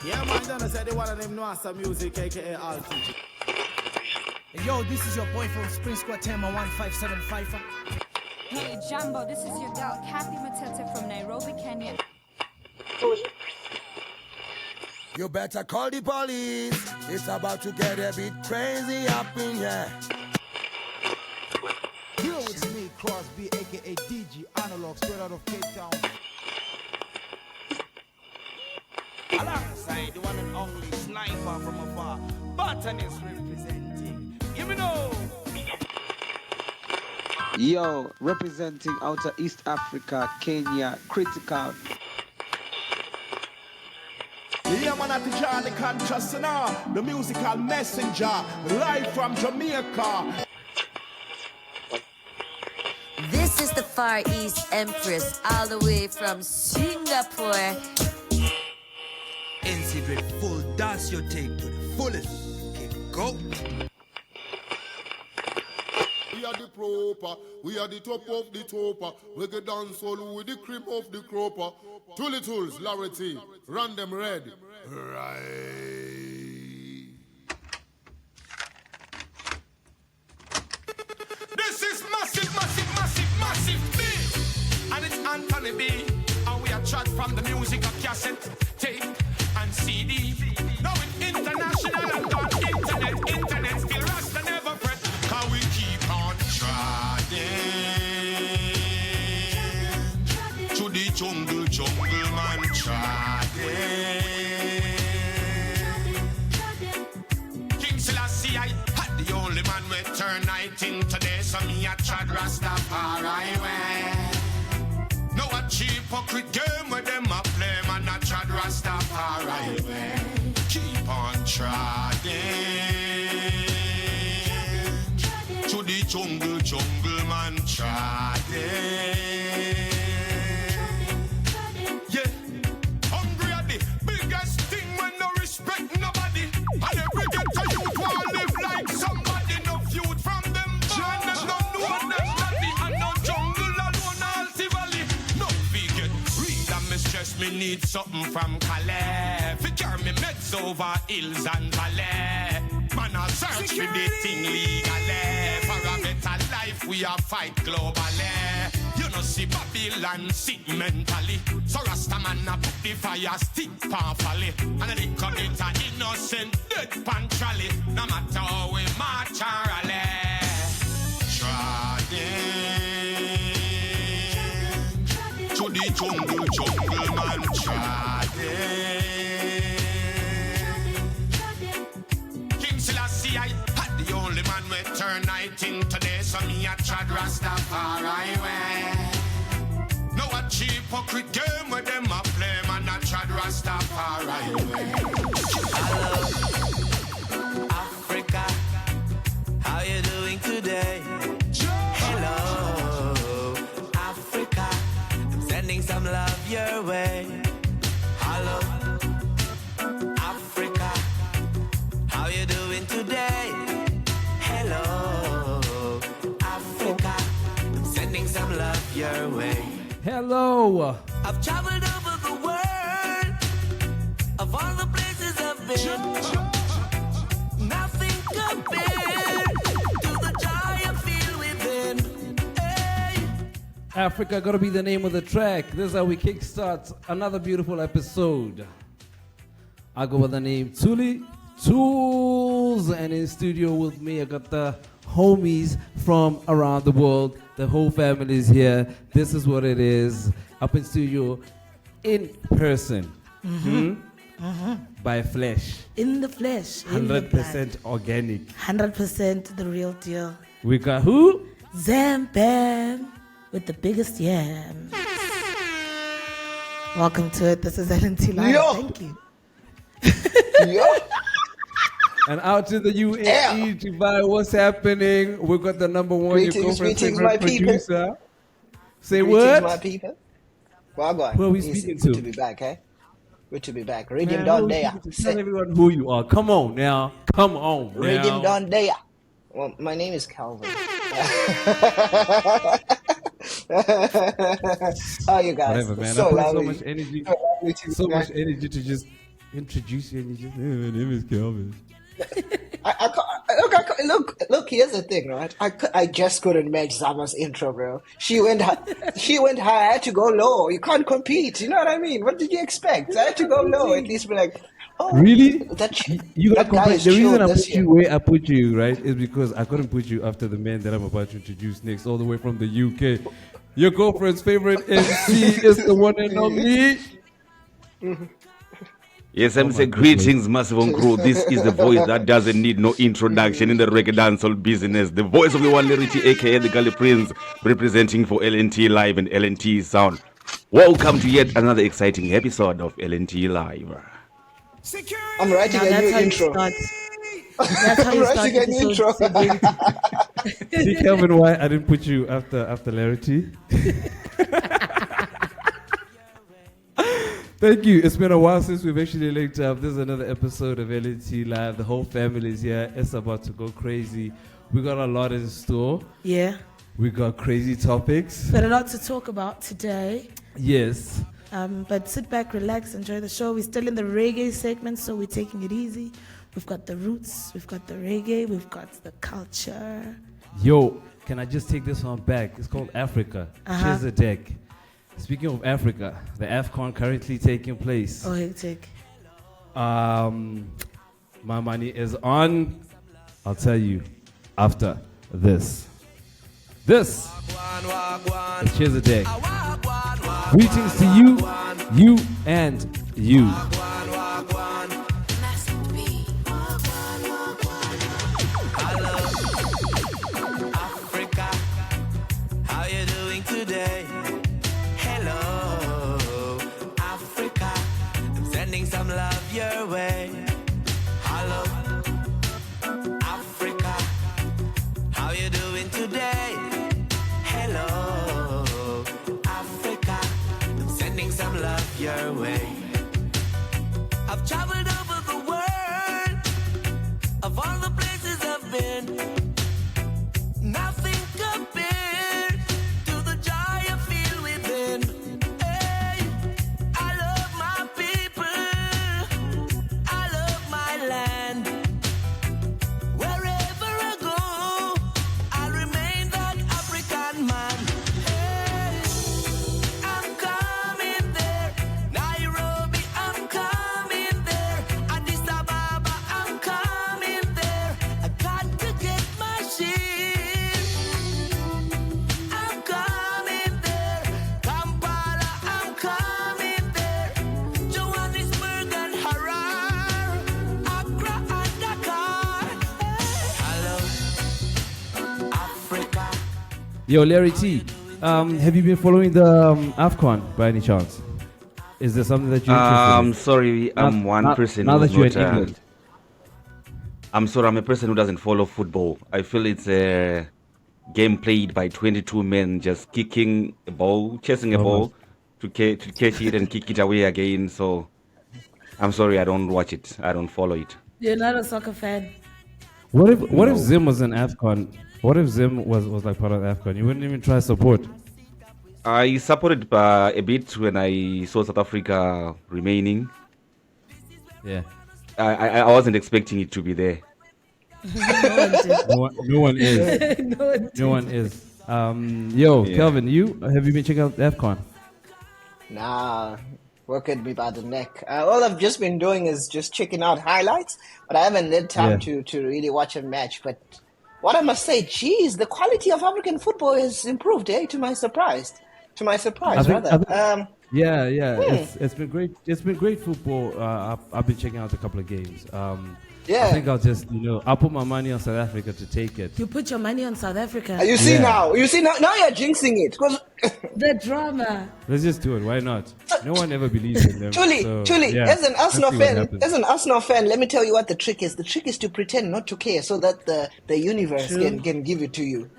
Yeah, man, Donna said they one of them know some music, aka Altitude. Yo, this is your boy from Spring Squad Tema 1575. Hey Jumbo, this is your girl Kathy Matete from Nairobi, Kenya. You better call the police. It's about to get a bit crazy up in here. Yo, it's me, Crosby, aka DG Analog, straight out of Cape Town. Alongside the one and only sniper from afar, botanist representing. Give me no. Yo, representing outer East Africa, Kenya, critical. Yeah, man, at the Charlie Conscious now, the musical messenger, live from Jamaica. This is the Far East Empress, all the way from Singapore. NC Drip full dance you take to the fullest. Keep go. We are the proper, we are the top of the topper. Reggae dancehall with the cream of the cropper. Tully Tools, Larity, run them red. Right. This is massive, massive, massive, massive B. And it's Anthony B. And we are chat from the music of cassette, tape, and CD. Now it's international and on internet still Rasta never fret. Cause we keep on trying to the jungle man trying. King Selassie, I had the only man we turn 19 today, so me a trad Rastafari way. No a cheap hypocrite game where them a play, man a trad Rastafari way. Keep on treading to the jungle man treading. Yeah, hungry at the biggest thing when no respect nobody. And every ghetto youth want live like somebody. No feud from them born, there's no one that's daddy. And no jungle alone, Alti Valley. No vegan, read and me stress me need something from Calais. Fi carry me meds over hills and valley. Man a search for the thing legally. For a better life we a fight globally. You know see Babylon sick mentally. So Rasta man a put the fire stick powerfully. And the commit a innocent dead pan trolley. No matter how we march and rally. Treading to the jungle man treading. King Selassie, I had the only man we turn 19 today, so me a trad Rastafari way. No a cheap hypocrite game where them a play, man a trad Rastafari way. Hello, Africa, how you doing today? Hello, Africa, I'm sending some love your way. Hello, Africa, how you doing today? Hello, Africa, I'm sending some love your way. Hello. I've traveled over the world, of all the places I've been. Nothing compared to the joy I feel within. Hey. Africa gotta be the name of the track. This is how we kickstart another beautiful episode. I go by the name Tully Tools, and in studio with me I got the homies from around the world. The whole family is here. This is what it is. Up in studio, in person, by flesh, In the flesh. 100% organic. 100% the real deal. We got who? Zambam with the biggest yam. Welcome to it. This is Lntlive. Yo. Thank you. Yo. And out to the UAE, Dubai, what's happening? We got the number one, your girlfriend's Greetings, my favorite people. producer. Say Greetings, what? my people. Well, go on. Who are we Easy. speaking Good to? to be back, eh? Good to be back. Man, Rhythm who down are we there. speaking to? Tell everyone who you are. Come on now. Come on now. Rhythm down there. Well, my name is Calvin. How you guys? Whatever, man. So I put lovely. so much energy, so much energy to just introduce you, and you just, hey, my name is Kelvin. Look. Here's the thing, right? I just couldn't match Zama's intro, bro. She went high. I had to go low. You can't compete. You know what I mean? What did you expect? I had to go low. At least be like, oh, really? You got guy is the reason I chill put this you year. where I put you, right, is because I couldn't put you after the man that I'm about to introduce next, all the way from the UK. Your girlfriend's favorite MC is the one and only. Yes, I'm saying greetings, massive on crew. This is the voice that doesn't need no introduction in the reggae dancehall business. The voice of the one Lyrity, aka the Gully Prince, representing for Lntlive and LNT Sound. Welcome to yet another exciting episode of Lntlive. I'm writing a new intro. That's how I'm you start writing a new intro. See, Kelvin, why I didn't put you after Lyrity? Thank you. It's been a while since we've actually linked up. This is another episode of Lntlive. The whole family is here. It's about to go crazy. We got a lot in store. Yeah. We got crazy topics. Got a lot to talk about today. Yes. But sit back, relax, enjoy the show. We're still in the reggae segment, so we're taking it easy. We've got the roots, we've got the reggae, we've got the culture. Yo, can I just take this one back? It's called Africa. Here's the deck. Speaking of Africa, the AFCON currently taking place. Oh, hectic. My money is on. I'll tell you after this. Here's the deck. Greetings to you and you. Africa, how you doing today? Hello, Africa, I'm sending some love your way. Hello, Africa, how you doing today? Hello, Africa, I'm sending some love your way. I've traveled over the world, of all the places I've been. Nothing compared to the joy I feel within. Hey, I love my people. I love my land. Wherever I go, I'll remain that African man. Hey, I'm coming there. Nairobi, I'm coming there. Addis Ababa, I'm coming there. I got to get my shit. I'm coming there. Kampala, I'm coming there. Johannesburg and Harare, Accra and Dakar. Hello, Africa. Yo, Larry T, have you been following the AFCON by any chance? Is there something that you're interested in? Sorry, I'm one person now who's that you're in not, England. I'm sorry, I'm a person who doesn't follow football. I feel it's a game played by 22 men just kicking a ball, chasing a ball to catch it and kick it away again. So I'm sorry, I don't watch it. I don't follow it. You're not a soccer fan. What if Zim was in AFCON? What if Zim was like part of AFCON? You wouldn't even try support. I supported a bit when I saw South Africa remaining. Yeah. I wasn't expecting it to be there. No one is. No one is. Kelvin, have you been checking out AFCON? Nah, working me by the neck. All I've just been doing is just checking out highlights, but I haven't had time to really watch a match. But what I must say, geez, the quality of African football has improved, to my surprise. To my surprise, rather. It's been great. It's been great football. I've been checking out a couple of games. I think I'll just, I'll put my money on South Africa to take it. You put your money on South Africa. You see now you're jinxing it. Cause the drama. Let's just do it. Why not? No one ever believes in them. Truly, as an Arsenal fan, let me tell you what the trick is. The trick is to pretend not to care so that the universe can give it to you.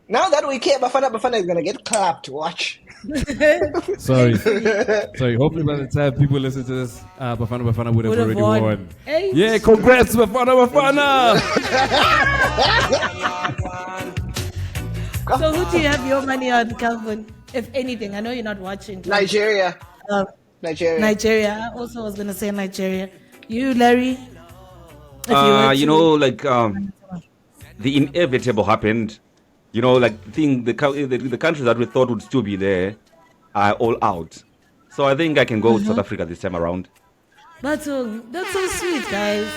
Now that we care, Bafana is gonna get clapped. Watch. Sorry. Hopefully by the time people listen to this, Bafana would have already won. Yeah, congrats, Bafana. So who do you have your money on, Calvin? If anything, I know you're not watching. Nigeria. Nigeria. Nigeria. I also was gonna say Nigeria. You, Larry? The inevitable happened. The countries that we thought would still be there are all out. So I think I can go with South Africa this time around. That's so sweet, guys.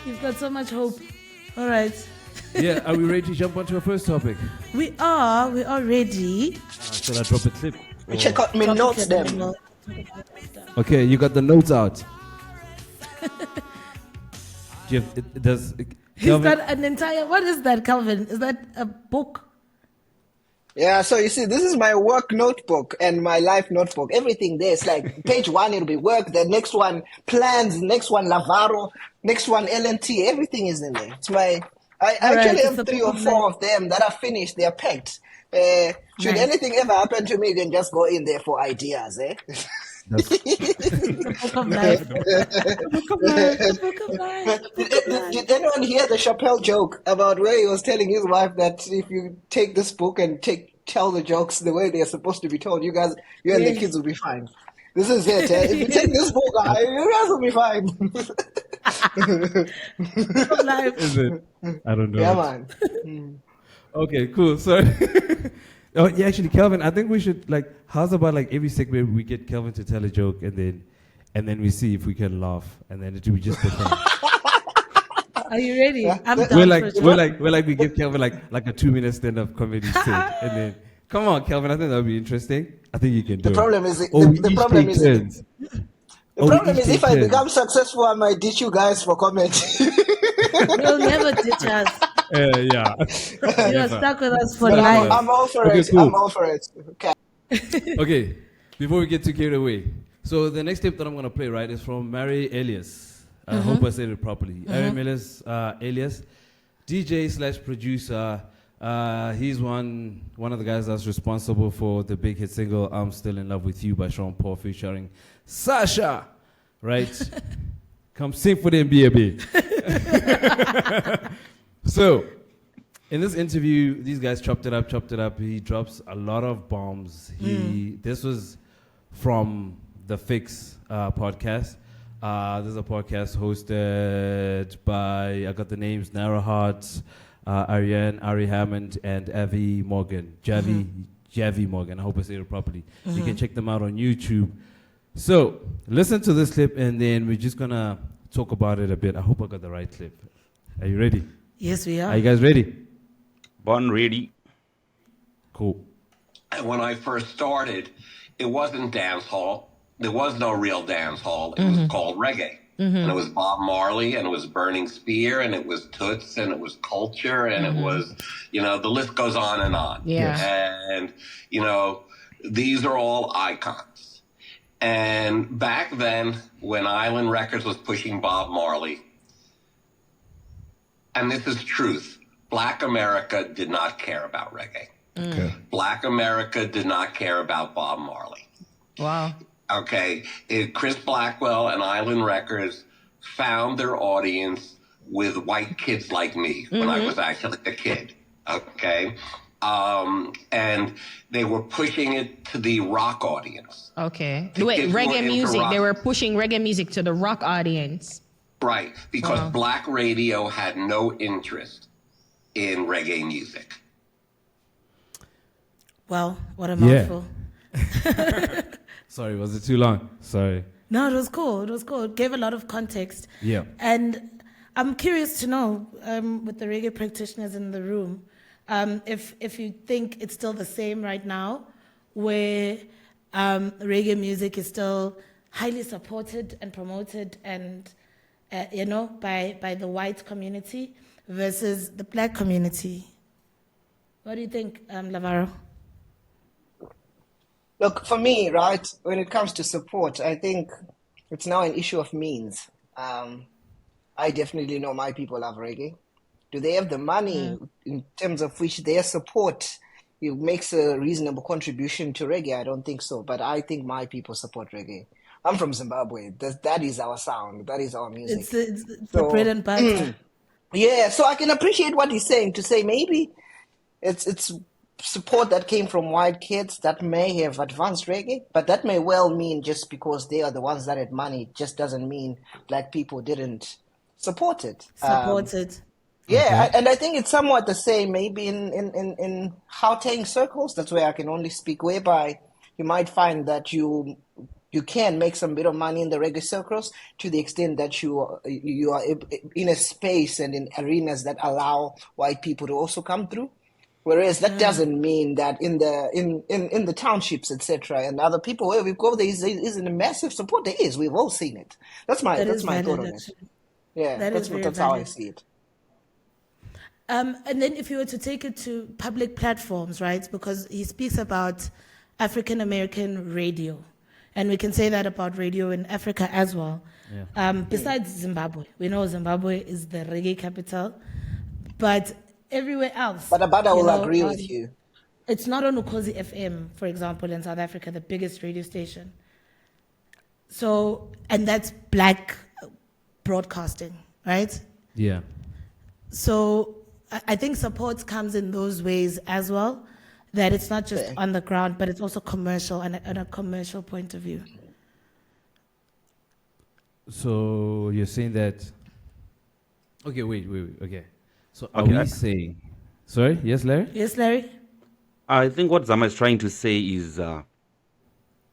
You've got so much hope. All right. Yeah, are we ready to jump onto our first topic? We are ready. Shall I drop a clip? Check out my notes then. Okay, you got the notes out. He's got an entire. What is that, Calvin? Is that a book? Yeah, so you see, this is my work notebook and my life notebook. Everything there. It's like page 1, it'll be work. The next one, plans. Next one, Lavaro. Next one, LNT. Everything is in there. It's my. I actually have 3 or 4 of them that are finished. They are packed. Should anything ever happen to me, you can just go in there for ideas, eh? The book of life. Did anyone hear the Chappelle joke about where he was telling his wife that if you take this book and tell the jokes the way they're supposed to be told, you and the kids will be fine. This is it. Eh? If you take this book, you guys will be fine. Is it? I don't know. Yeah, man. Okay, cool. Sorry. Oh, yeah, actually, Kelvin, I think we should how's about every segment we get Kelvin to tell a joke and then we see if we can laugh and then we just pretend. Are you ready? Yeah. I'm done. We're like we give Kelvin like a 2-minute stand-up comedy set and then come on, Kelvin, I think that would be interesting. I think you can do The it. problem is The problem is if I become successful, I might ditch you guys for comment. You'll never ditch us. Yeah. You're stuck with us for life. I'm all for it. Cool. I'm all for it. Okay. Okay, before we get too carried away. So the next clip that I'm going to play, right, is from MURRY ELIAS. I hope I said it properly. ELIAS, DJ/producer. He's one of the guys that's responsible for the big hit single I'm Still in Love with You by Sean Paul featuring Sasha, right? Come sing for them, baby. So, in this interview, these guys chopped it up. He drops a lot of bombs. This was from the Fix podcast. This is a podcast hosted by, I got the names, Nara Hart, Ariane, Ari Hammond, and Avi Morgan. Javi Morgan. I hope I said it properly. You can check them out on YouTube. So, listen to this clip, and then we're just going to talk about it a bit. I hope I got the right clip. Are you ready? Yes, we are. Are you guys ready? Born ready. Cool. And when I first started, it wasn't dancehall. There was no real dancehall. It was called reggae. And it was Bob Marley, and it was Burning Spear, and it was Toots, and it was Culture, and it was, the list goes on and on. Yeah. And, these are all icons. And back then, when Island Records was pushing Bob Marley, and this is truth, Black America did not care about reggae. Okay. Black America did not care about Bob Marley. Wow. Okay. Chris Blackwell and Island Records found their audience with white kids like me when I was actually a kid. Okay. And they were pushing it to the rock audience. Okay. Wait, reggae music. They were pushing reggae music to the rock audience. Right. Because black radio had no interest in reggae music. Well, what a mouthful. Sorry, was it too long? Sorry. No, it was cool. It gave a lot of context. Yeah. And I'm curious to know, with the reggae practitioners in the room, if you think it's still the same right now, where reggae music is still highly supported and promoted and by the white community versus the black community. What do you think, Lavaro? Look, for me, right, when it comes to support, I think it's now an issue of means. I definitely know my people love reggae. Do they have the money in terms of which their support makes a reasonable contribution to reggae? I don't think so, but I think my people support reggae. I'm from Zimbabwe. That is our sound. That is our music. It's the bread and butter. Yeah, so I can appreciate what he's saying, to say maybe it's support that came from white kids that may have advanced reggae, but that may well mean just because they are the ones that had money, just doesn't mean black people didn't support it. Yeah, and I think it's somewhat the same maybe in Gauteng circles. That's where I can only speak, whereby you might find that you can make some bit of money in the reggae circles to the extent that you are in a space and in arenas that allow white people to also come through. Whereas that doesn't mean that in the townships, etc., and other people where we go, there isn't a massive support. There is. We've all seen it. That's my thought on it. Yeah, that's how I see it. And then if you were to take it to public platforms, right? Because he speaks about African American radio, and we can say that about radio in Africa as well. Yeah. Besides Zimbabwe, we know Zimbabwe is the reggae capital, but everywhere else. But I will agree with you. It's not on Ukhozi FM, for example, in South Africa, the biggest radio station. So, and that's black broadcasting, right? Yeah. So I think support comes in those ways as well, that it's not just on the ground, but it's also commercial and a commercial point of view. So you're saying that... Okay, wait. Okay. So are we saying... Sorry? Yes, Larry? Yes, Larry? I think what Zama is trying to say is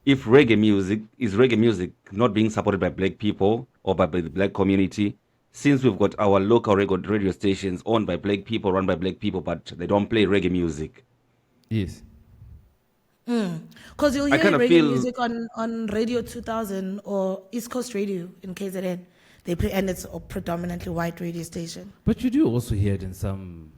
if reggae music not being supported by black people or by the black community, since we've got our local radio stations owned by black people, run by black people, but they don't play reggae music. Yes. Because you'll hear reggae music on Radio 2000 or East Coast Radio in KZN. They play, and it's a predominantly white radio station. But you do also hear it in some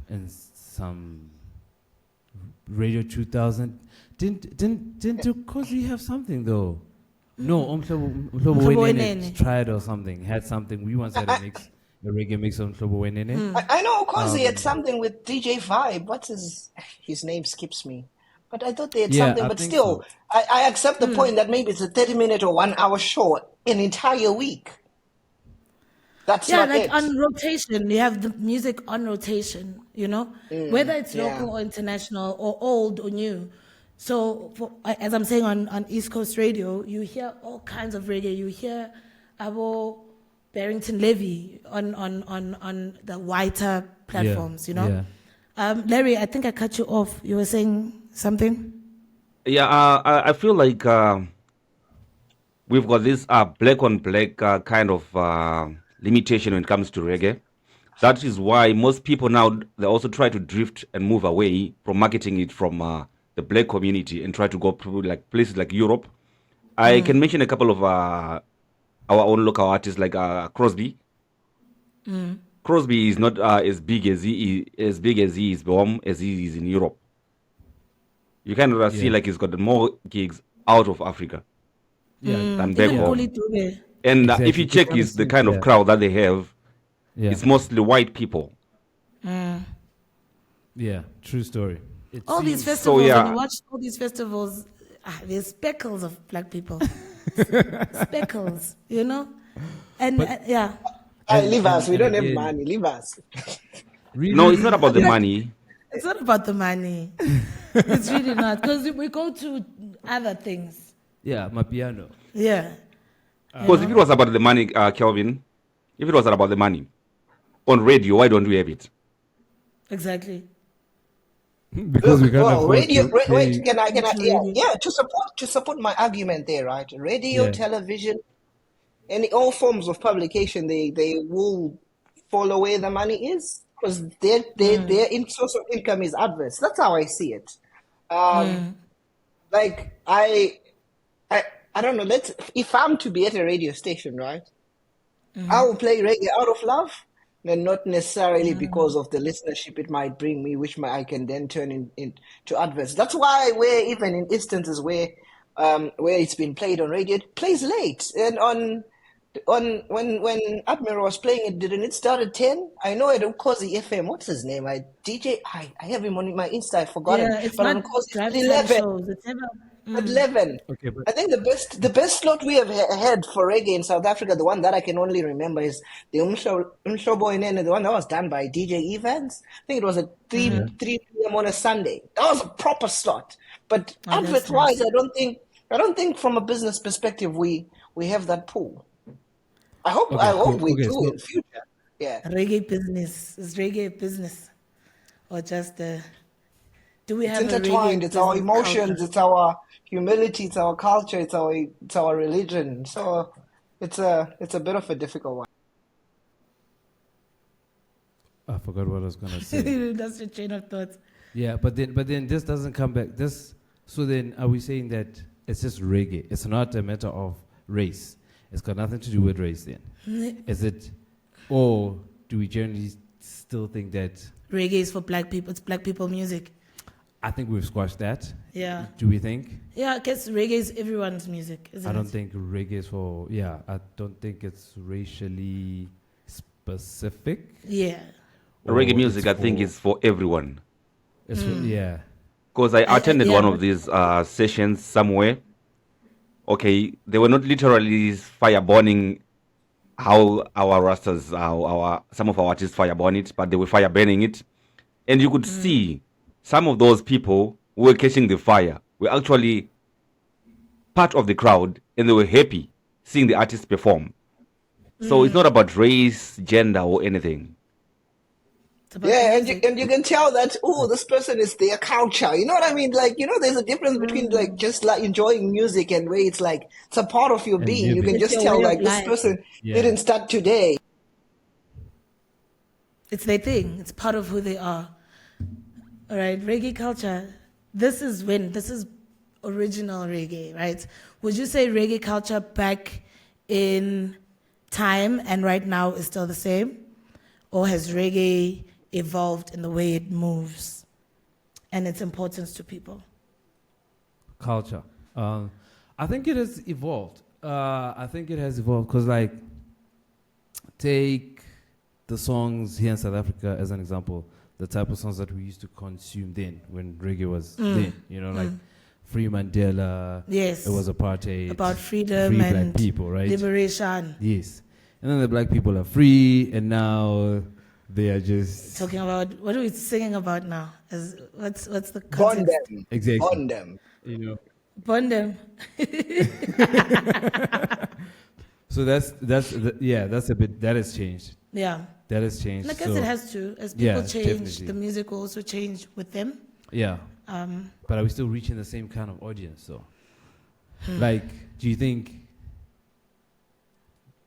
Radio 2000. Didn't because we have something though. No, Umhlobo tried or something. Had something. We once had a reggae mix on Umhlobo Wenene. I know because he had something with DJ Vibe. What's his name skips me. But I thought they had something. But still, so. I accept the point that maybe it's a 30-minute or 1 hour short an entire week. That's not like it. On rotation, you have the music on rotation, whether it's local or international or old or new. So, as I'm saying on East Coast Radio, you hear all kinds of reggae. You hear Abo Barrington Levy on the whiter platforms, Larry, I think I cut you off. You were saying something? Yeah, I feel like we've got this black on black kind of limitation when it comes to reggae. That is why most people now, they also try to drift and move away from marketing it from the black community and try to go to like places like Europe. I can mention a couple of our own local artists like Crosby. Crosby is not as big as he is in Europe. You kind of see like he's got more gigs out of Africa than back home. And exactly. If you check is the kind of crowd that they have, it's mostly white people. Yeah, true story. All these festivals, when you watch all these festivals, there's speckles of black people. Speckles, And leave us, we don't have money, leave us. Really? No, it's not about the money. It's not about the money. It's really not. Because we go to other things. Yeah, my piano. Yeah. Because if it was about the money, Kelvin, if it was about the money, on radio, why don't we have it? Exactly. Because we can't radio. Wait, can I? To support my argument there, right? Radio, television, all forms of publication, they will follow where the money is because their source of income is adverse. That's how I see it. Like I don't know. If I'm to be at a radio station, right, I will play reggae out of love, and not necessarily because of the listenership it might bring me, which I can then turn into adverts. That's why where even in instances where it's been played on radio, it plays late. And when Admiral was playing it, didn't it start at 10? I know it Ukhozi FM. What's his name? I have him on my Insta. I forgot it. It's but not it's 11. Shows. It's never At 11. Okay, but I think the best slot we have had for reggae in South Africa, the one that I can only remember is the Umhlobo Inene, the one that was done by DJ Evans. I think it was at 3 p.m. on a Sunday. That was a proper slot. But advert wise, I don't think from a business perspective we have that pool. I hope we do in future. Yeah. Reggae business. Is reggae a business? Or just do we have it's intertwined? It's our emotions, culture? It's our humility, it's our culture, it's our religion. So it's a bit of a difficult one. I forgot what I was gonna say. That's your chain of thoughts. Yeah, but then this doesn't come back. So then are we saying that it's just reggae? It's not a matter of race. It's got nothing to do with race then. Is it, or do we generally still think that reggae is for black people? It's black people music. I think we've squashed that. Yeah. Do we think? Yeah, I guess reggae is everyone's music, isn't it? I don't think reggae is for, I don't think it's racially specific. Yeah. Reggae music, I think, is for everyone. It's for, yeah. Because I attended one of these sessions somewhere. Okay, they were not literally fire burning how our rastas, some of our artists fire burn it, but they were fire burning it. And you could see some of those people who were catching the fire were actually part of the crowd, and they were happy seeing the artists perform. So it's not about race, gender, or anything. Yeah, and you can tell that, this person is their culture. You know what I mean? Like, there's a difference between like just like enjoying music and where it's like it's a part of your being. You can just tell like this person didn't start today. It's their thing. It's part of who they are. All right, reggae culture. This is original reggae, right? Would you say reggae culture back in time and right now is still the same? Or has reggae evolved in the way it moves and its importance to people? Culture. I think it has evolved. Because, like, take the songs here in South Africa as an example, the type of songs that we used to consume then when reggae was then, like Free Mandela. Yes. It was apartheid. About freedom free and black people, right? liberation. Yes. And then the black people are free, and now they are just talking about, what are we singing about now? What's the context? Bond them. Exactly. Bond them. Bond them. So that has changed. Yeah. That has changed. And I guess it has to. As people change, definitely. the music will also change with them. Yeah. But are we still reaching the same kind of audience, though? Like, do you think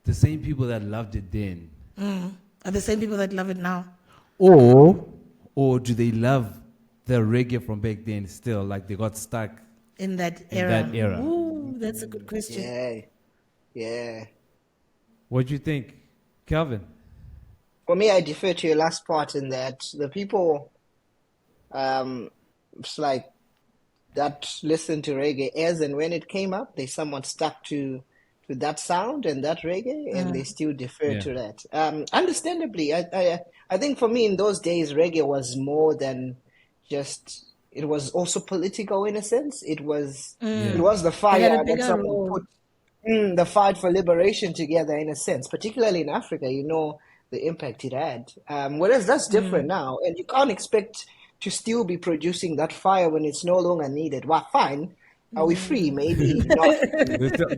the same people that loved it then are the same people that love it now? Or do they love the reggae from back then still? Like they got stuck in that era? Ooh, Ooh, that's a good question. Yeah. What do you think, Calvin? For me, I defer to your last part in that the people, it's like that listen to reggae as and when it came up, they somewhat stuck to that sound and that reggae, and they still defer to that. Understandably, I think for me in those days, reggae was more than just. It was also political in a sense. It was the fire that someone put the fight for liberation together in a sense, particularly in Africa. The impact it had. Whereas that's different now, and you can't expect to still be producing that fire when it's no longer needed. Well, fine. Are we free? Maybe not.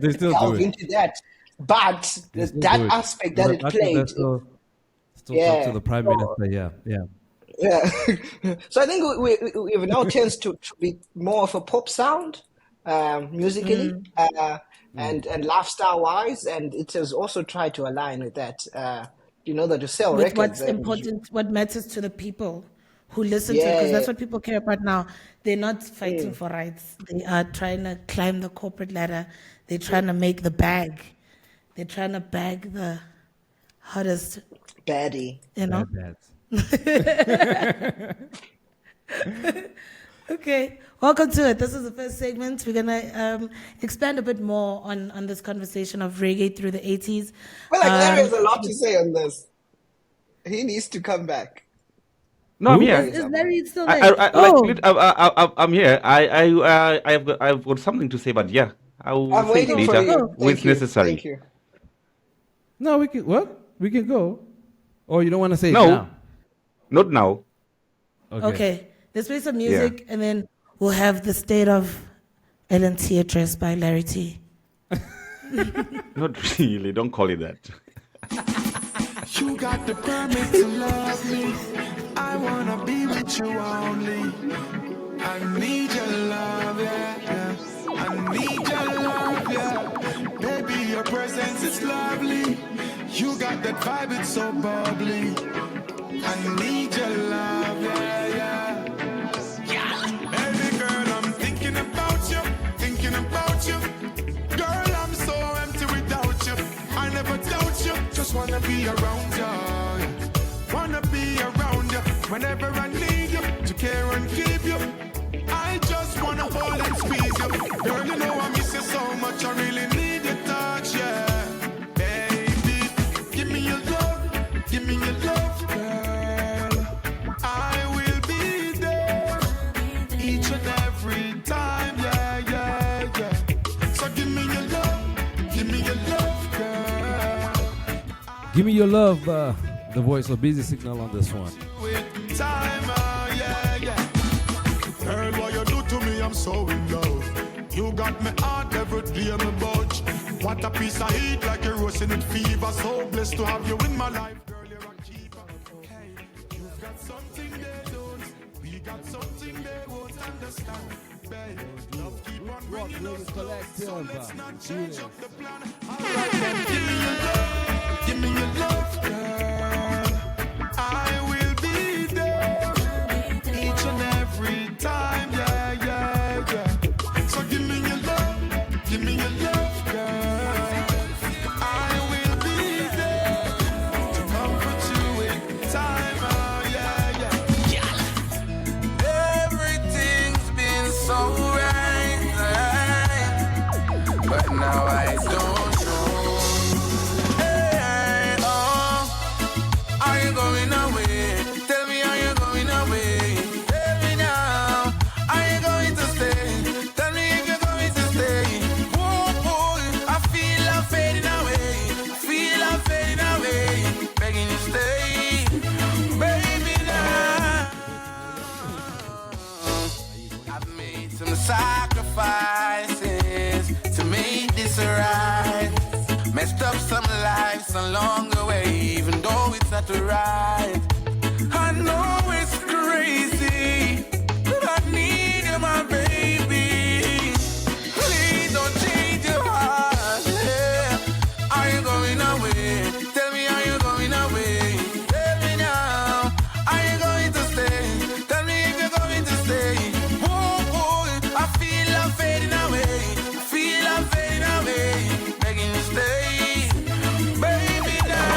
They still delve do it. into that, but that aspect that it played. Still talk to the Prime Minister. Yeah. So I think we have now chance to be more of a pop sound, musically, and lifestyle wise, and it has also tried to align with that. That to sell with records. What's important, what matters to the people who listen to it, because that's what people care about now. They're not fighting for rights. They are trying to climb the corporate ladder. They're trying to make the bag. They're trying to bag the hottest baddie. Okay, welcome to it. This is the first segment. We're gonna expand a bit more on this conversation of reggae through the 80s. Well, Larry has a lot to say on this. He needs to come back. No, I'm Who? here. Is Larry still I, there? I, Oh, like, I'm here. I've got something to say, but yeah, I will I'm say it waiting for later you. when Thank it's you. necessary. Thank you. No, we can. What? We can go. Or you don't want to say it No, now? not now. okay. Let's play some music and then we'll have the state of LNT address by Larry T. Not really. Don't call it that. You got the permit to love me. I wanna be with you only. I need your love, yeah. I need your love, yeah. Baby, your presence is lovely. You got that vibe, it's so bubbly. I need your love, yeah. Baby girl, I'm thinking about you, thinking about you. Girl, I'm so empty without you. I never doubt you, just wanna be around you. Wanna be around you whenever I need you to care and keep you. I just wanna hold and squeeze you. Girl, you know I miss you so much, I really need your touch, yeah. Baby, give me your love, girl. I will be there each and every time, yeah. So give me your love, girl. Give me your love. The voice of Busy Signal on this one. Time, yeah. Girl, what you do to me, I'm so in love. You got me heart every day, me budge. What a piece of heat, like a roasting in fever. So blessed to have you in my life. Girl, you're a keeper. Hey, you've got something they don't. We got something they won't understand. Babe, love keep on bringing us close. So let's not change up the plan. Alright then, give me your love, girl. I will be there each and every time, yeah. So give me your love, girl. I will be there to comfort you in time, yeah. Everything's been so right, but now I don't know. Are you going away? Tell me, are you going away? Tell me now, are you going to stay? Tell me if you're going to stay. Whoa, I feel I'm fading away. Begging you stay, baby now. I've made some sacrifices to make this right. Messed up some lives along the way, even though it's not right. I know it's crazy, but I need you, my baby. Please don't change your heart. Yeah. Are you going away? Tell me, are you going away? Tell me now, are you going to stay? Tell me if you're going to stay. Whoa, I feel I'm fading away. Begging you stay, baby now.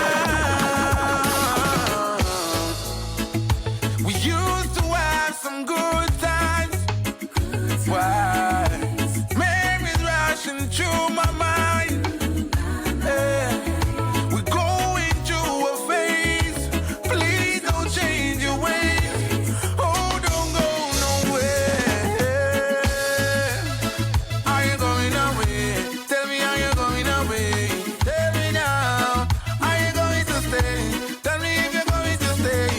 We used to have some good times. Why? Memories rushing through my mind. Yeah. We're going through a phase. Please don't change your ways. Oh, don't go nowhere. Are you going away? Tell me, are you going away? Tell me now, are you going to stay? Tell me if you're going to stay.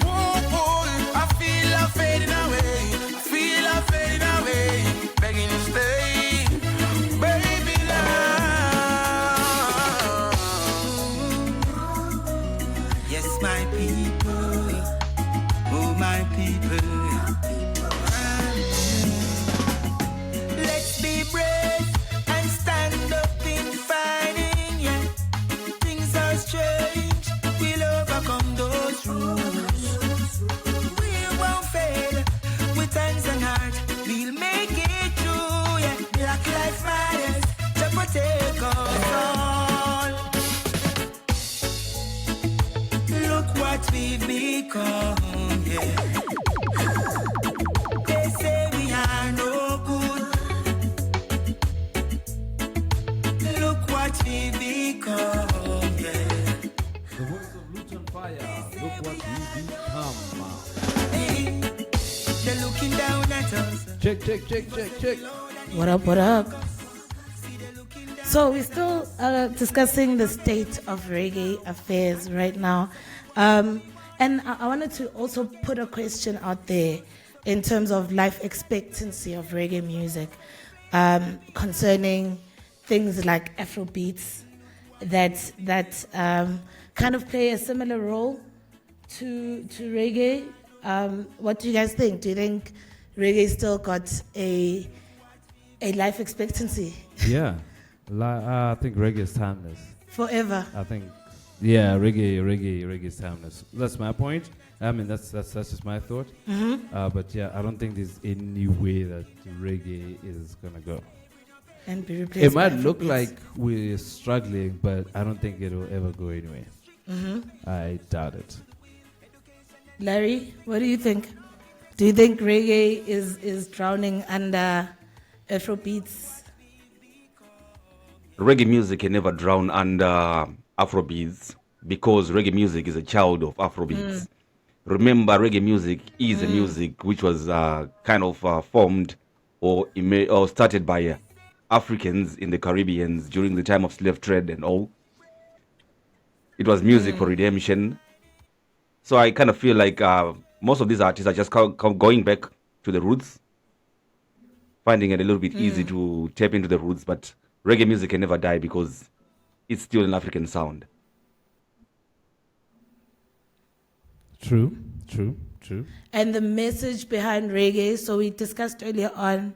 Whoa, I feel I'm fading away. Begging you stay, baby now. Yes, my people, oh my people. Let's be brave and stand up in fighting, yeah. Things are strange, we'll overcome those rules. We won't fail, with hands and heart, we'll make it through, yeah. Black lives matter, to protect us all. Look what we've become, yeah. They say we are no good. Look what we've become, yeah. The voice of Luton Fire. Look what we become. Check, check, check, check, check. What up, what up? So we're still discussing the state of reggae affairs right now. And I wanted to also put a question out there in terms of life expectancy of reggae music, concerning things like Afro beats that kind of play a similar role to reggae. What do you guys think? Do you think reggae still got a life expectancy? Yeah, I think reggae is timeless. Forever. I think, yeah, reggae is timeless. That's my point. I mean, that's just my thought. But yeah, I don't think there's any way that reggae is gonna go. And be replaced. It might by look Afrobeats. like we're struggling, but I don't think it'll ever go anywhere. I doubt it. Larry, what do you think? Do you think reggae is drowning under Afrobeats? Reggae music can never drown under Afrobeats because reggae music is a child of Afrobeats. Remember, reggae music is a music which was kind of formed or started by Africans in the Caribbean during the time of slave trade and all. It was music for redemption. So I kind of feel like most of these artists are just going back to the roots, finding it a little bit easy to tap into the roots, but reggae music can never die because it's still an African sound. True. And the message behind reggae, so we discussed earlier on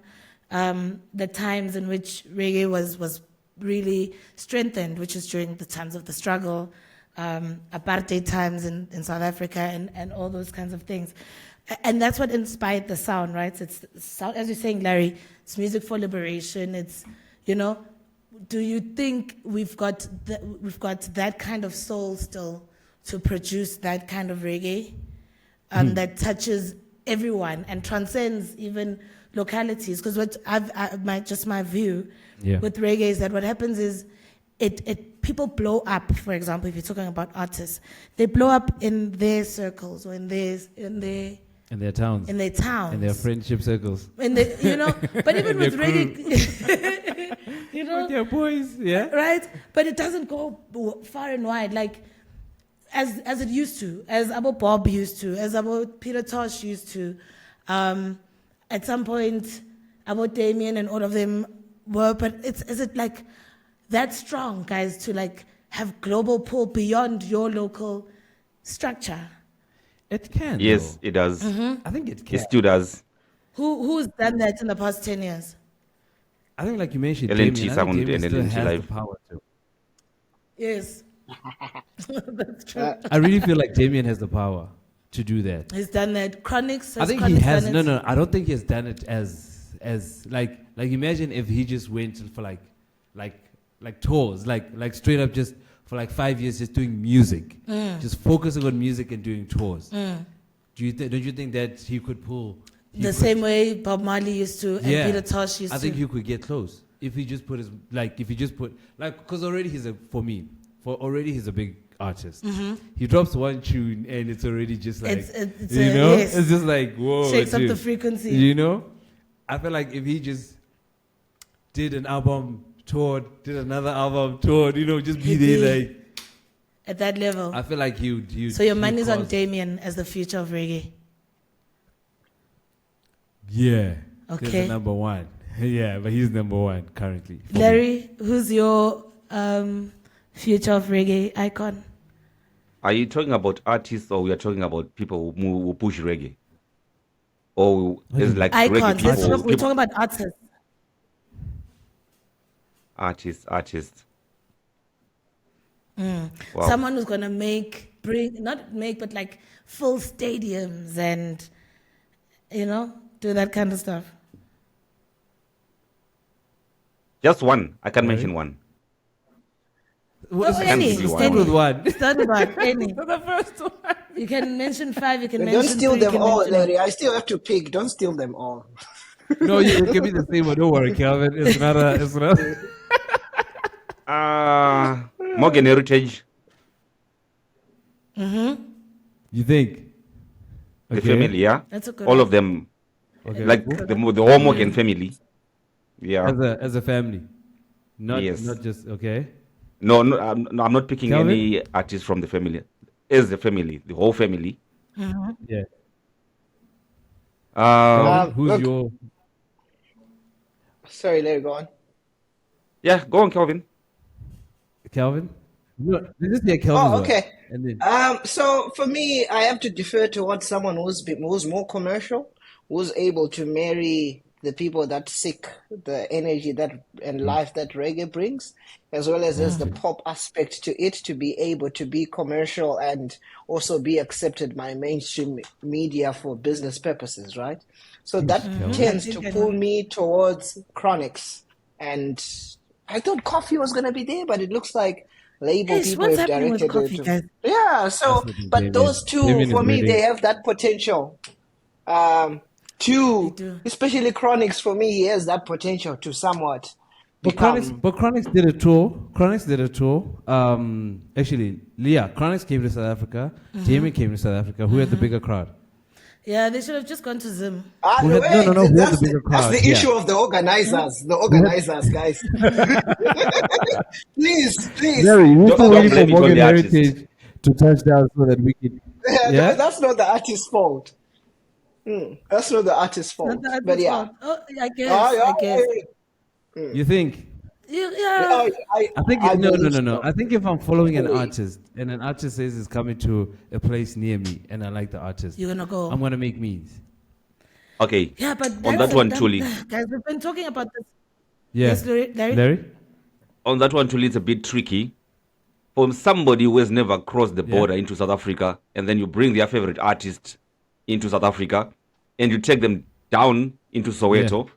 the times in which reggae was really strengthened, which is during the times of the struggle, apartheid times in South Africa and all those kinds of things. And that's what inspired the sound, right? It's sound, as you're saying, Larry, it's music for liberation. It's, do you think we've got that kind of soul still to produce that kind of reggae that touches everyone and transcends even localities? Because what my view with reggae is that what happens is it people blow up. For example, if you're talking about artists, they blow up in their circles or in their towns, in their friendship circles, but even with reggae, with your boys, right? But it doesn't go far and wide like as it used to, as Abo Bob used to, as Abo Peter Tosh used to. At some point, Abo Damien and all of them were, but is it like that strong, guys, to like have global pull beyond your local structure? It can. Yes, though. it does. I think it can. It still does. Who's done that in the past 10 years? I think, like you mentioned, LNT Damien, sound I think Damien and still has Lntlive. the power to. Yes. That's true. I really feel like Damien has the power to do that. He's done that. Chronix. I think he has. No. I don't think he has done it as like imagine if he just went for like tours, like straight up just for like 5 years just doing music, just focusing on music and doing tours. Mm. Don't you think that he could pull same way Bob Marley used to and Peter Tosh used to? I think he could get close if he just put because already he's a big artist. He drops one tune and it's already just like it's just like whoa, shakes up the frequency. I feel like if he just did an album tour, did another album tour, just be there like at that level. I feel like he. So your money's on Damien as the future of reggae. Yeah. Okay. He's the number one. Yeah, but he's number one currently. Larry, who's your future of reggae icon? Are you talking about artists or we are talking about people who push reggae? Or is like icons? reggae people? We're talking about artists. Artists. Wow. Someone who's gonna but like full stadiums and do that kind of stuff. Just one. I can mention one. Any. Start with one. Start with one. Any. The first one. You can mention 5. You can Don't mention steal 3, them you can all, mention- Larry. I still have to pick. Don't steal them all. No, you give me the same one. Don't worry, Calvin. It's not. Morgan Heritage. Mm-hmm. You think? The family, yeah? That's a good All one. of them. Okay. Like cool. the whole Morgan family. Yeah. As a family, not Yes. not just okay. No, I'm not picking Kelvin? any artist from the family. As the family, the whole family. Yeah. Um, Who's look. your? Sorry, Larry, go on. yeah, go on, Kelvin. Kelvin? No, let's just hear Kelvin's one. Okay. And then So for me, I have to defer towards someone who's more commercial, who's able to marry the people that seek the energy that and life that reggae brings, as well as the pop aspect to it, to be able to be commercial and also be accepted by mainstream media for business purposes, right? So that tends to pull me towards Chronics. And I thought Coffee was gonna be there, but it looks like label Yes, people what's have happening with directed it Coffee, to. guys? Yeah, so but Damien. those two Damien for is me ready. they have that potential. Especially Chronics for me, he has that potential to somewhat But Chronics did a tour. Chronics did a tour. Actually, Leah, Chronics came to South Africa. Damien came to South Africa. Who had the bigger crowd? Yeah, they should have just gone to Zim. Who had, no. Who had That's the bigger crowd? the issue of the organizers. The organizers, guys. please. Larry, we're still Don't waiting blame for it on Morgan the artist. Heritage to touch down so that we can. Yeah. That's not the artist's fault. That's not the artist's fault. Not the But yeah. fault. Oh, I guess. Oh, I guess. You think? Yeah. I think I no. believe so. I think if I'm following an artist and an artist says it's coming to a place near me and I like the artist, You're gonna go. I'm gonna make means. Okay. Yeah, but on that one, truly. guys, we've been talking about this. Yeah. Yes, Larry? Larry? On that one, truly, it's a bit tricky. From somebody who has never crossed the border into South Africa, and then you bring their favorite artist into South Africa, and you take them down into Soweto,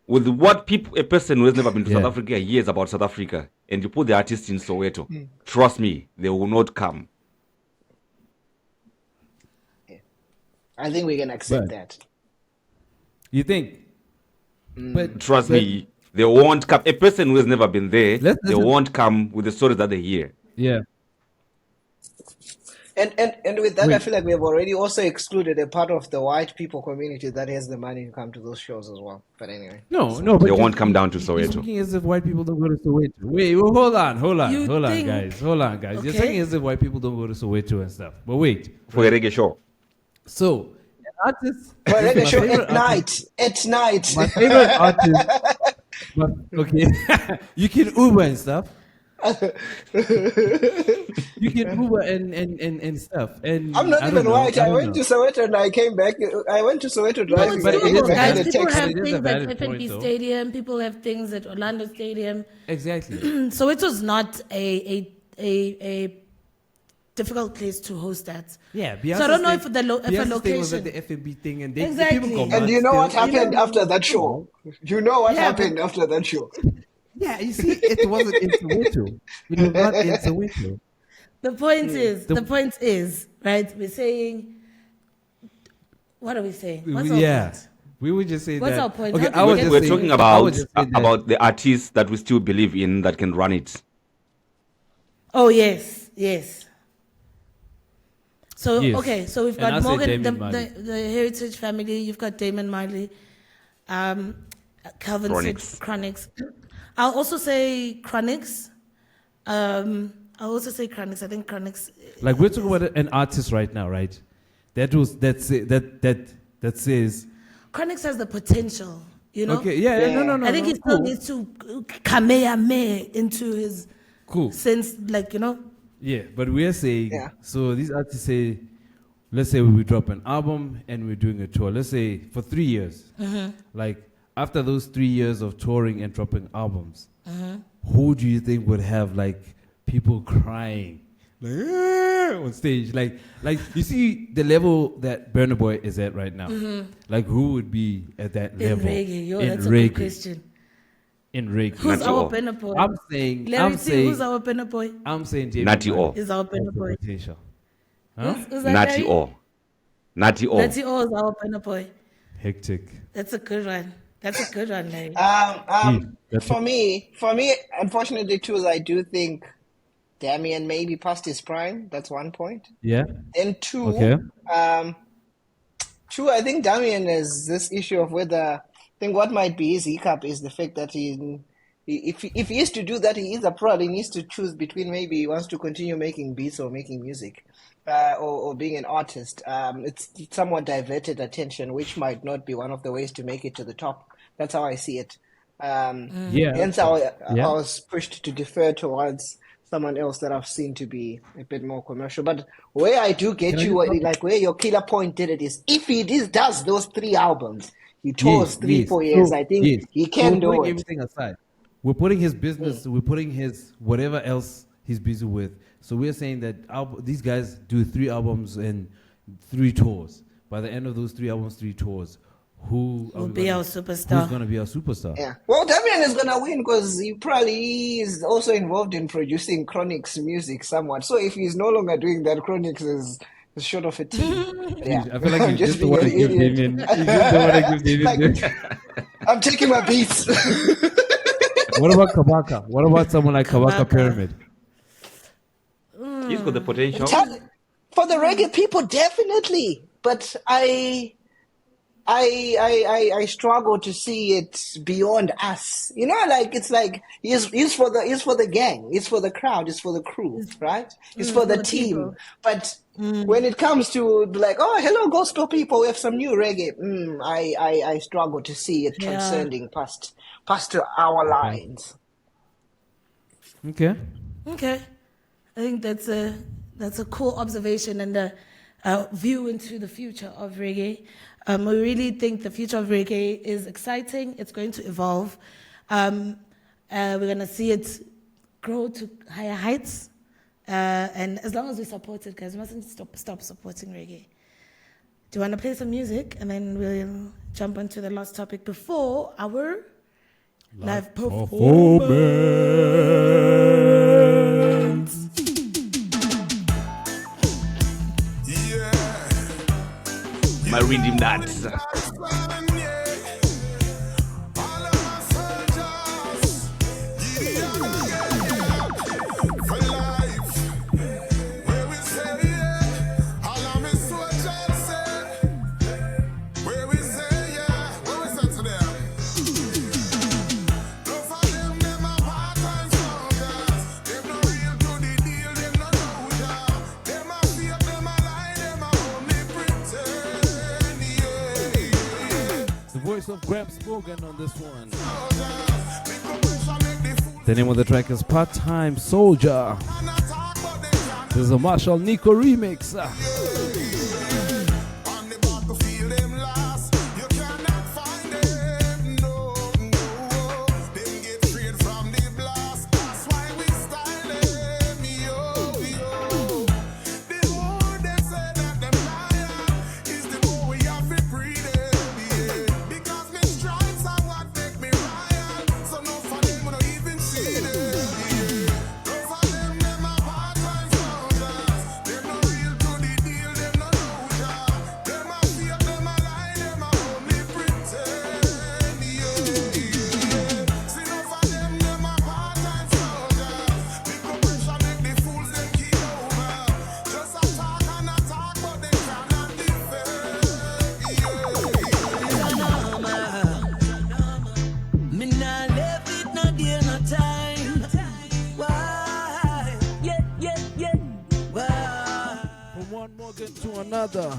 with what a person who has never been to South Africa hears about South Africa, and you put the artist in Soweto, trust me, they will not come. I think we can accept that. You think? But Trust me, they won't come. A person who has never been there, they won't come with the stories that they hear. Yeah. And with that, I feel like we have already also excluded a part of the white people community that has the money to come to those shows as well. But anyway. No, They but won't come down to You're Soweto. speaking as if white people don't go to Soweto. Wait, well, hold on, think- guys. Hold on, guys. You're Okay. saying as if white people don't go to Soweto and stuff. But wait. For a reggae show. So, an artist. For a reggae my show favorite at artist- night. At night. My favorite artist. Okay. You can Uber and stuff. You can Uber and stuff. And I'm not I even don't know, white. I don't went know. to Soweto and I came back. I went to Soweto No, driving. it's But it doable, is a guys. valid- People it have is a things at valid FNB point, though. Stadium. People have things at Orlando Stadium. Exactly. So it was not a difficult place to host that. Yeah, So I don't know if Beyonce's the if a Beyonce's thing was at location. the FNB thing, and they, Exactly. the people go And mad you know what still. happened after that show? You know what Yeah, happened after that show? Yeah, you see, it wasn't in Soweto. It was not in Soweto. The point is, right? We're saying, what are we saying? What's our point? We would just say What's that. our point? Okay, How do I we was get just We're saying- talking I would just say that- about the artists that we still believe in that can run it. Oh yes. So Yes. okay, so we've And I got say Morgan, Damien Marley. the Heritage family. You've got Damon Miley, Calvin Chronics. said Chronics. I'll also say Chronics. I think Chronics. Like we're talking about an artist right now, right? That says Chronics has the potential, you know. Okay, yeah. No. I think he still cool. needs to kamehameha into his Cool. sense, like, you know. Yeah, but we're saying Yeah. so these artists say, let's say we drop an album and we're doing a tour. Let's say for 3 years. Like after those 3 years of touring and dropping albums, who do you think would have like people crying like on stage? Like you see the level that Burna Boy is at right now. Like who would be at that In level? reggae, in that's a reggae. good question. In reggae. Who's Natty our O. Burna Boy? I'm saying. Larry T, who's our Burna Boy? I'm saying David Natty Marley O. Is our Burna has the Boy? potential. Huh? Who's that, Natty Larry? O. Natty O. Natty O is our Burna Boy. Hectic. That's a good one. Larry. For me, unfortunately, too, I do think Damien may be past his prime. That's one point. Yeah. Then two, Okay. True, I think Damien is this issue of whether, I think what might be his hiccup is the fact that if he is to do that, he is a pro. He needs to choose between maybe he wants to continue making beats or making music, or being an artist. It's somewhat diverted attention, which might not be one of the ways to make it to the top. That's how I see it. Hence, I was pushed to defer towards someone else that I've seen to be a bit more commercial. But where I do get where your killer point did it is, if he does those 3 albums, he tours 3-4 years, I think he can do it. Everything aside, we're putting his business, we're putting his whatever else he's busy with. So we're saying that these guys do 3 albums and 3 tours. By the end of those 3 albums, 3 tours, who will be our superstar? Who's going to be our superstar? Yeah. Well, Damien is going to win because he probably is also involved in producing Chronic's music somewhat. So if he's no longer doing that, Chronic's is short of a team. Yeah. I feel like you just don't want to give Damien. You just don't want to give Damien. I'm taking my beats. What about Kabaka? What about someone like Kabaka Pyramid? He's got the potential. For the reggae people, definitely. But I struggle to see it beyond us. You know, like it's like he's for the gang, it's for the crowd, it's for the crew, right? It's for the team. People. But when it comes to like, oh, hello, gospel people, we have some new reggae. I struggle to see it transcending past our lines. Okay. I think that's a cool observation and a view into the future of reggae. We really think the future of reggae is exciting. It's going to evolve. We're going to see it grow to higher heights. And as long as we support it, guys, we mustn't stop supporting reggae. Do you want to play some music? And then we'll jump onto the last topic before our live performance. My rhythm nuts. Voice of Gramps Morgan on this one. The name of the track is Part-Time Soldier. This is a Marshall Nico remix. Another.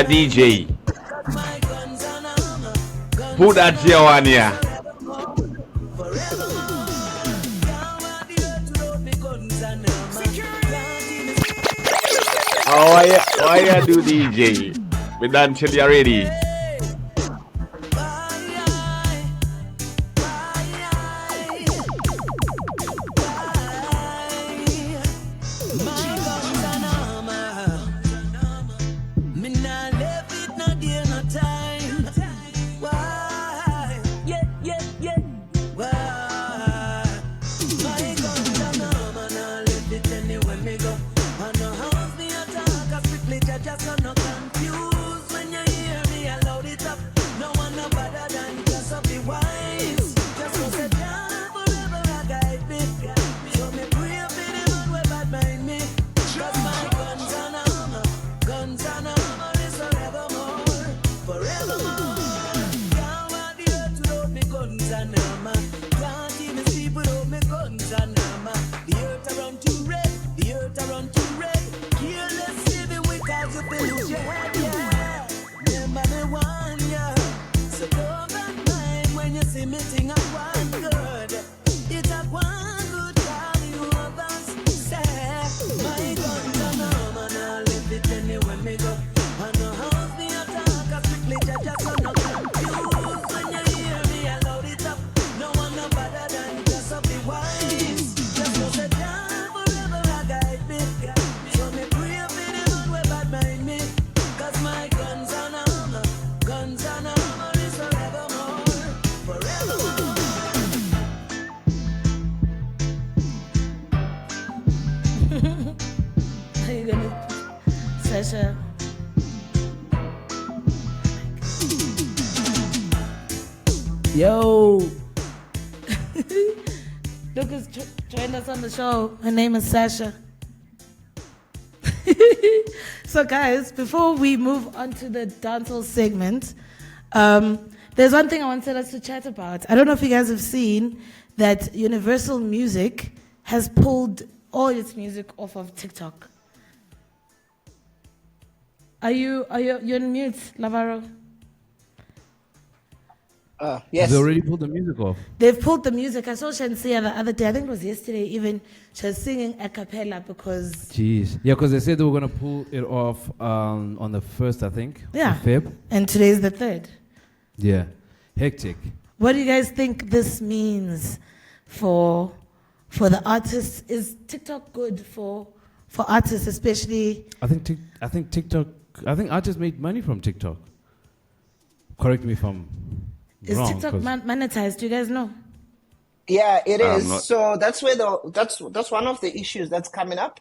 DJ. Put that here on here. Why you do DJ? We done till you ready. Just so no confused. armor. Can't even sleep without me guns and armor. The earth around too red, the earth around too red. Careless living because you feel lose your head, yeah. Remember me one, yeah. So don't back mind when you see me thing I want good. It's a one good call you others say. My guns and armor, now live it anywhere me go. I know how me attack, I quickly judge us on no confused. When you hear me, I load it up. No one no better than just up the wise. Just know say down forever I guide me. So me pray for the man way bad mind me. Cause my guns and armor is forevermore, forevermore. How you gonna, Sasha? Yo. Lucas joined us on the show. Her name is Sasha. So guys, before we move on to the dancehall segment, there's one thing I wanted us to chat about. I don't know if you guys have seen that Universal Music has pulled all its music off of TikTok. You're on mute, Lavaro? Yes. They already pulled the music off. They've pulled the music. I saw Shansia the other day. I think it was yesterday even. She was singing a cappella because... Jeez. Yeah, because they said they were going to pull it off on the 1st, I think. Yeah. of Feb. And today's the 3rd. Yeah. Hectic. What do you guys think this means for the artists? Is TikTok good for artists, especially? I think TikTok. I think artists made money from TikTok. Correct me if I'm wrong. Is TikTok monetized? Do you guys know? Yeah, it is. So that's where that's one of the issues that's coming up.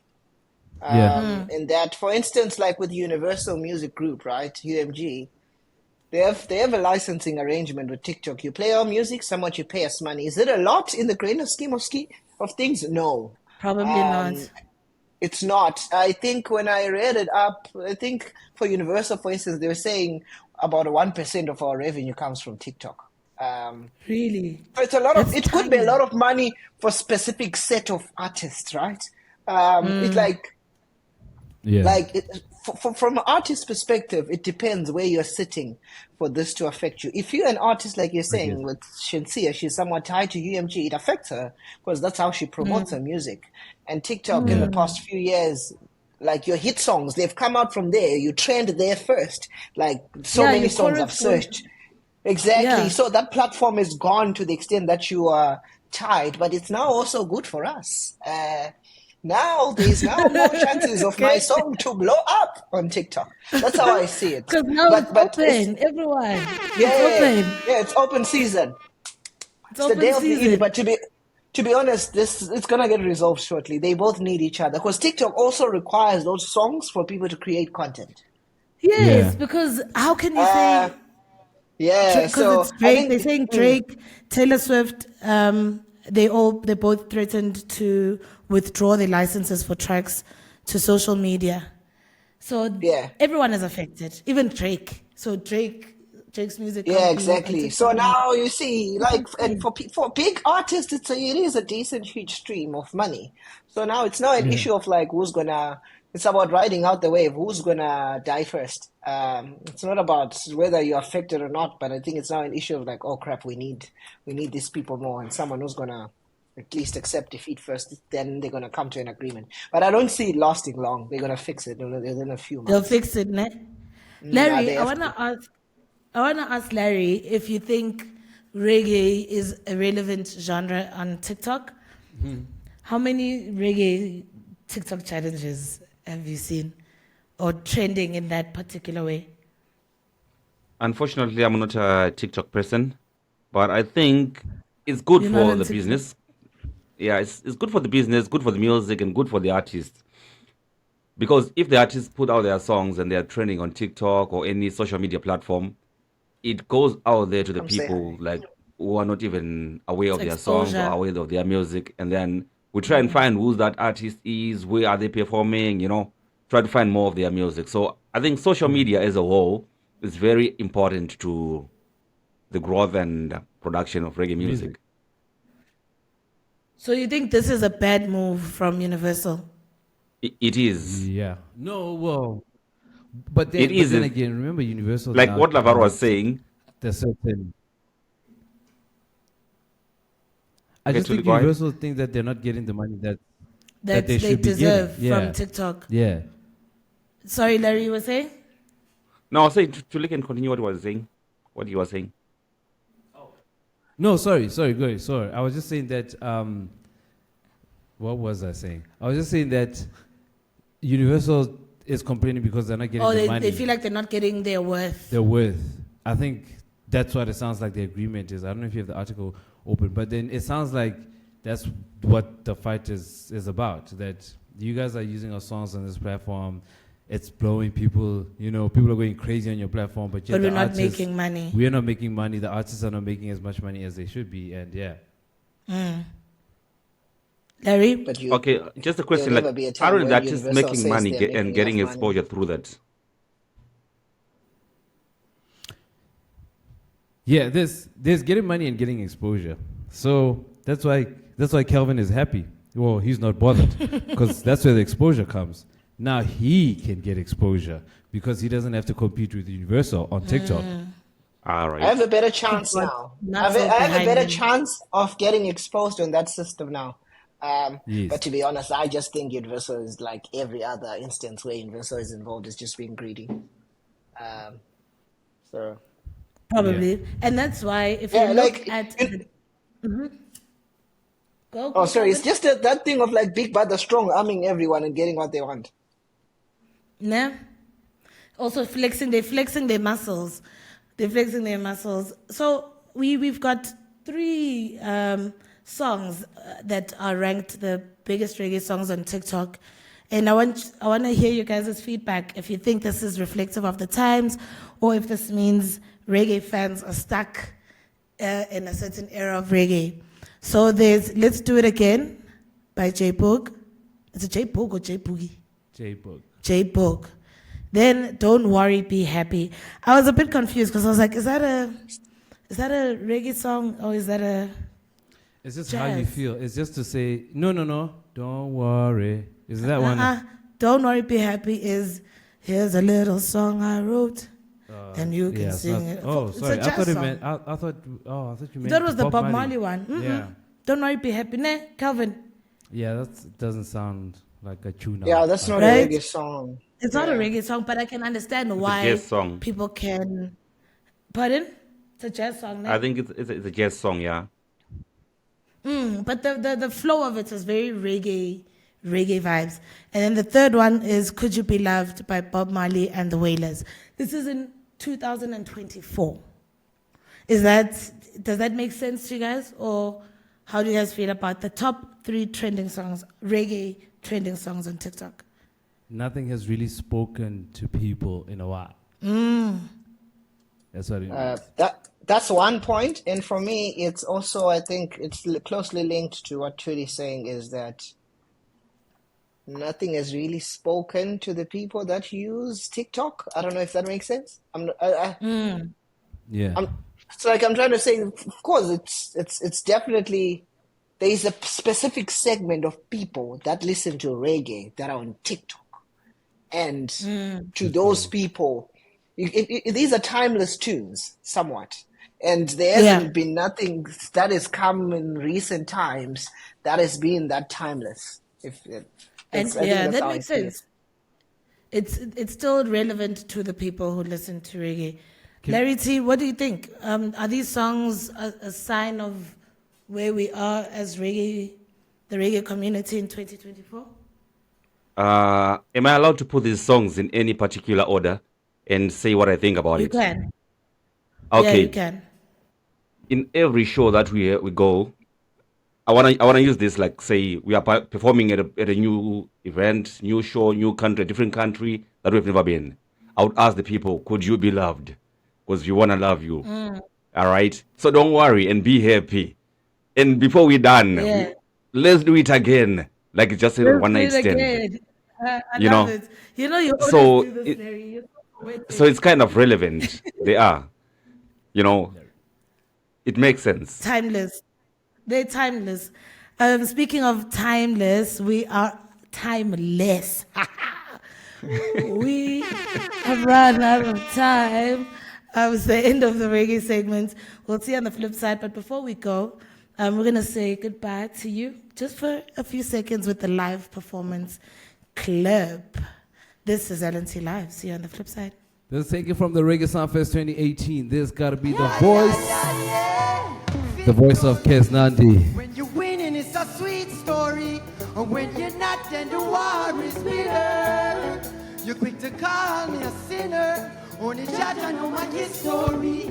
In that, for instance, like with Universal Music Group, right, UMG, they have a licensing arrangement with TikTok. You play our music, somewhat you pay us money. Is it a lot in the grander scheme of things? No, probably not. It's not. I think when I read it up, I think for Universal, for instance, they were saying about 1% of our revenue comes from TikTok. Really? So it's a lot of. It could be a lot of money for a specific set of artists, right? It's like, from an artist's perspective, it depends where you're sitting for this to affect you. If you're an artist, like you're saying with Shinsia, she's somewhat tied to UMG, it affects her because that's how she promotes her music. And TikTok in the past few years, like your hit songs, they've come out from there. You trend there first. Like many songs I've searched. Exactly. Yeah. So that platform is gone to the extent that you are tied, but it's now also good for us. Now there's more chances of my song to blow up on TikTok. That's how I see it. Because now it's open, everyone. It's open season. It's the day of the evening. But to be honest, it's gonna get resolved shortly. They both need each other because TikTok also requires those songs for people to create content. Yes, because how can you say? Yeah, so it's Drake. They're saying Drake, Taylor Swift. They both threatened to withdraw their licenses for tracks to social media. So everyone is affected, even Drake. So Drake's music. Yeah, exactly. So now you see, like, and for big artists, it is a decent, huge stream of money. So now it's not an issue of like who's gonna. It's about riding out the wave. Who's gonna die first? It's not about whether you're affected or not, but I think it's now an issue of like, oh crap, we need these people more, and someone who's gonna at least accept defeat first. Then they're gonna come to an agreement. But I don't see it lasting long. They're gonna fix it within a few months. They'll fix it, ne? Larry, I wanna ask Larry if you think reggae is a relevant genre on TikTok. How many reggae TikTok challenges have you seen or trending in that particular way? Unfortunately, I'm not a TikTok person, but I think it's good for the business. Yeah, it's good for the business, good for the music, and good for the artists. Because if the artists put out their songs and they're trending on TikTok or any social media platform, it goes out there to the people like who are not even aware of their songs or aware of their music, and then we try and find who that artist is, where are they performing, try to find more of their music. So I think social media as a whole is very important to the growth and production of reggae music. So you think this is a bad move from Universal? It is. Yeah. No, well, but then, It but is. then again, remember Universal. Like now what Lavar was cannot- saying. There's certain. I Okay, just think Tuli, go ahead. Universal think that they're not getting the money that That they they should be deserve getting. from TikTok. Yeah. Sorry, Larry, you were saying? No, I was saying Tuli can continue what he was saying. What you were saying. No, sorry, go ahead, sorry. I was just saying that. What was I saying? I was just saying that Universal is complaining because they're not getting Or the they, money. they feel like they're not getting their worth. Their worth. I think that's what it sounds like the agreement is. I don't know if you have the article open, but then it sounds like that's what the fight is about. That you guys are using our songs on this platform. It's blowing people, people are going crazy on your platform, but yet But we're the not artists- making money. We're not making money. The artists are not making as much money as they should be, and yeah. Larry? Okay, just a question. there'll Like, never be a time aren't the when artists Universal making says money they're and making getting enough money. exposure through that? Yeah, there's getting money and getting exposure. So that's why Kelvin is happy. Well, he's not bothered because that's where the exposure comes. Now he can get exposure because he doesn't have to compete with Universal on TikTok. All right. I have a better chance now. I have a better chance of getting exposed on that system now. Yes. But to be honest, I just think Universal is like every other instance where Universal is involved, is just being greedy. So Probably. And that's why if Yeah, you look like, at... Go, Oh, sorry. Kelvin. It's just that thing of like Big Brother strong arming everyone and getting what they want. Nah. Also they're flexing their muscles. They're flexing their muscles. So we've got 3 songs that are ranked the biggest reggae songs on TikTok. And I want to hear you guys' feedback if you think this is reflective of the times or if this means reggae fans are stuck in a certain era of reggae. So there's Let's Do It Again by J Boog. Is it J Boog or J Boogie? J-Book. J Boog. Then Don't Worry, Be Happy. I was a bit confused because I was like, is that a reggae song or is that a It's just jazz? how you feel. It's just to say, no, don't worry. Is that one? Don't Worry, Be Happy is, here's a little song I wrote. And you can it's sing not- it. Oh, It's sorry. a I jazz thought it song. meant. I thought you meant. That was the Bob Marley Marley one. Yeah. Don't Worry, Be Happy. Ne, Calvin. Yeah, that doesn't sound like a tune. Yeah, that's not Right? a reggae song. It's not a reggae song, but I can understand why jazz song. people can. Pardon? It's a jazz song. Ne? I think it's a jazz song, yeah. But the flow of it is very reggae vibes. And then the third one is Could You Be Loved by Bob Marley and the Wailers. This is in 2024. Does that make sense to you guys? Or how do you guys feel about the top 3 trending songs, reggae trending songs on TikTok? Nothing has really spoken to people in a while. That's what it means. That's one point. And for me, it's also, I think it's closely linked to what Trudy's saying, is that nothing has really spoken to the people that use TikTok. I don't know if that makes sense. Yeah. It's like I'm trying to say, of course, it's definitely, there is a specific segment of people that listen to reggae that are on TikTok. And to those people, these are timeless tunes, somewhat. And there hasn't been nothing that has come in recent times that has been that timeless. That makes sense. It's still relevant to the people who listen to reggae. Larry T, what do you think? Are these songs a sign of where we are as the reggae community in 2024? Am I allowed to put these songs in any particular order and say what I think about You it? can. Okay. Yeah, you can. In every show that we go, I wanna use this, like, say we are performing at a new event, new show, new country, different country that we've never been. I would ask the people, could you be loved? Because we wanna love you. All right. So don't worry and be happy. And before we're done, let's do it again. Like it's just a one night stand. I You love know? it. You know, you always So do this, Larry. You're so poetic. So it's kind of relevant. They are. It makes sense. Timeless. They're timeless. Speaking of timeless, we are timeless. We have run out of time. It's the end of the reggae segment. We'll see you on the flip side. But before we go, we're going to say goodbye to you just for a few seconds with the live performance club. This is Lntlive. See you on the flip side. Let's take it from the Reggae Soundfest 2018. There's got to be the voice. The voice of KEZNAMDI. When you're winning, it's a sweet story. And when you're not, then the war is bitter. You're quick to call me a sinner. Only judge I know my history.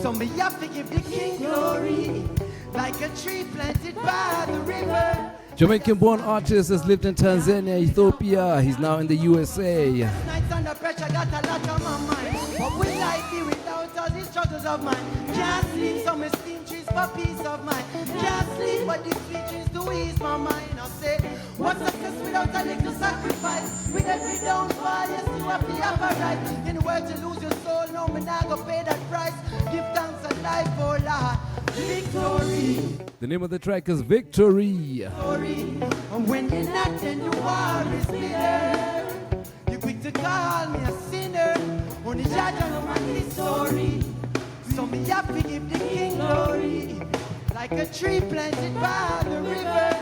So me have to give the king glory. Like a tree planted by the river. Jamaican-born artist has lived in Tanzania, Ethiopia. He's now in the USA. Nights under pressure, got a lot on my mind. What will I be without all these struggles of mine? Can't sleep, so me steam trees for peace of mind. Can't sleep, but these sweet trees do ease my mind. I say, what's success without a little sacrifice? With every downfall, yes, you have to have a right. In the world to lose your soul, no, me not go pay that price. Give thanks and life, oh Lord. Victory. The name of the track is Victory. And when you're not, then the war is bitter. You're quick to call me a sinner. Only judge I know my history. So me have to give the king glory. Like a tree planted by the river.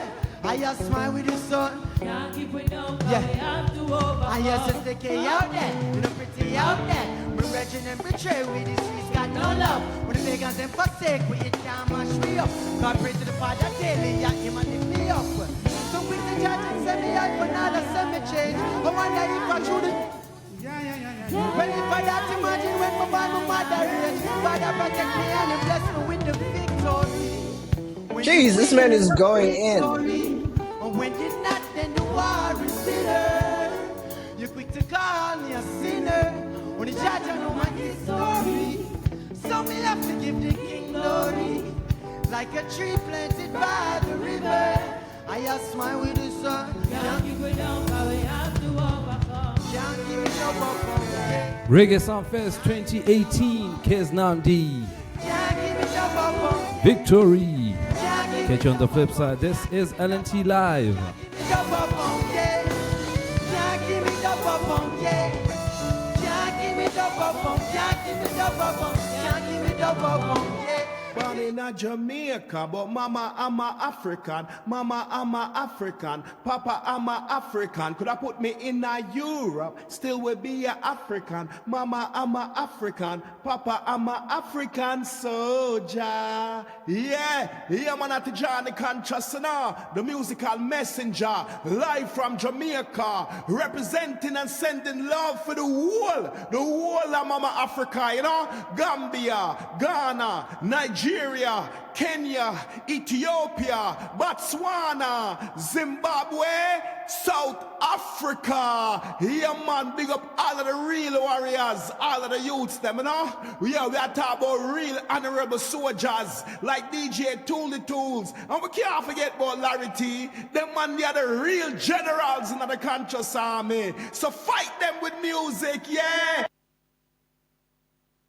I just smile with the sun. Can't keep it down, yeah. We have to overcome. I just the K out there, look pretty out there. My regiment and betray with the streets got no love. When the pagans them forsake, we it can't mash me up. God pray to the Father daily, yeah, him and lift me up. So with the judge and send me out for now, send me change. I wonder if I should. Well, if I had to imagine when my mother raised, Father protect me and bless me with the victory. Jeez, this man is going in. When you're not, then the war is bitter. You're quick to call me a sinner. When the judge I know my history. So me have to give the king glory. Like a tree planted by the river. I just smile with the sun. Can't keep it down, but we have to overcome. Can't keep it up. Reggae Soundfest 2018, KEZNAMDI. Can't keep it up. Victory. Catch you on the flip side. This is Lntlive. Born in a Jamaica, but mama I'm a African. Mama I'm a African. Papa I'm a African. Could I put me in a Europe? Still will be a African. Mama I'm a African. Papa I'm a African soldier. Yeah, man at the Johnny Conscious now. The musical messenger. Live from Jamaica. Representing and sending love for the whole of Mama Africa, you know? Gambia, Ghana, Nigeria, Kenya, Ethiopia, Botswana, Zimbabwe, South Africa. Yeah, man, big up all of the real warriors, all of the youths, them, you know? Yeah, we are talking about real honorable soldiers like DJ Tools. And we can't forget about Larry T. Them, man, they are the real generals in the conscious army. So fight them with music, yeah.